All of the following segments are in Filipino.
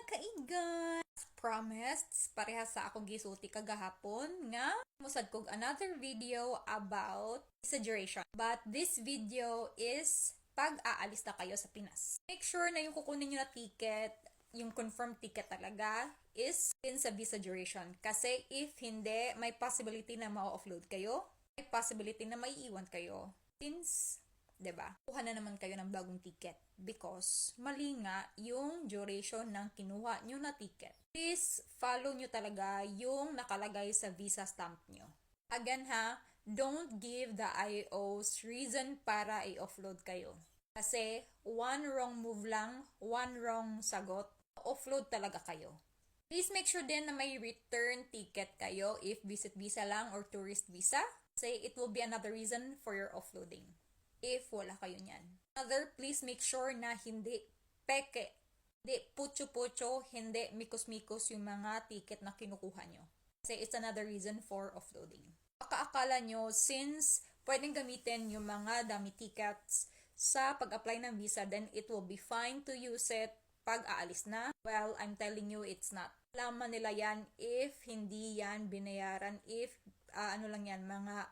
kaigan! Promised, parehas sa akong gisulti kagahapon nga musad kog another video about visa duration. But this video is pag aalis na kayo sa Pinas. Make sure na yung kukunin nyo na ticket, yung confirmed ticket talaga, is in sa visa duration. Kasi if hindi, may possibility na ma-offload kayo, may possibility na maiiwan kayo. Since 'di ba? Kuha na naman kayo ng bagong ticket because mali nga yung duration ng kinuha nyo na ticket. Please follow nyo talaga yung nakalagay sa visa stamp nyo. Again ha, don't give the IOs reason para i-offload kayo. Kasi one wrong move lang, one wrong sagot, offload talaga kayo. Please make sure din na may return ticket kayo if visit visa lang or tourist visa. Kasi it will be another reason for your offloading. If wala kayo niyan. Another, please make sure na hindi peke, hindi putyo-putyo, hindi mikos-mikos yung mga ticket na kinukuha nyo. Kasi it's another reason for offloading. Akala nyo, since pwedeng gamitin yung mga dummy tickets sa pag-apply ng visa, then it will be fine to use it pag aalis na. Well, I'm telling you, it's not. Alaman nila yan if hindi yan binayaran, if mga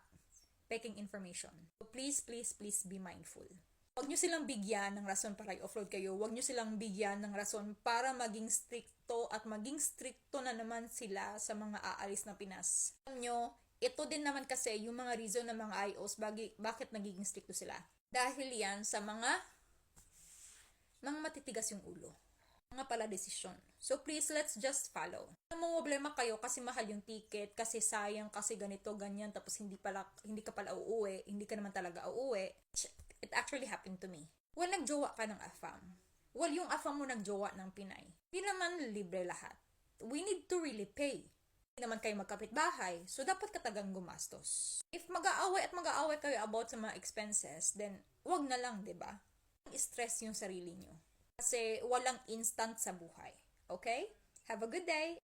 peking information. So please be mindful. Huwag nyo silang bigyan ng rason para i-offload kayo. Huwag nyo silang bigyan ng rason para maging stricto at maging stricto na naman sila sa mga aalis na Pinas. Alam nyo, ito din naman kasi yung mga reason ng mga IOs bakit nagiging stricto sila. Dahil yan sa mga matitigas yung ulo. Mga pala desisyon. So please, let's just follow. Kung problema kayo kasi mahal yung ticket, kasi sayang, kasi ganito, ganyan, tapos hindi ka pala uuwi, hindi ka naman talaga uuwi. It actually happened to me. Well, nagjowa ka ng AFAM. Well, yung AFAM mo nagjowa ng Pinay. Hindi naman libre lahat. We need to really pay. Hindi naman kayo magkapitbahay, so dapat katagang gumastos. If mag-aaway kayo about sa mga expenses, then wag na lang, 'di ba? I-stress yung sarili nyo. Kasi walang instant sa buhay. Okay? Have a good day!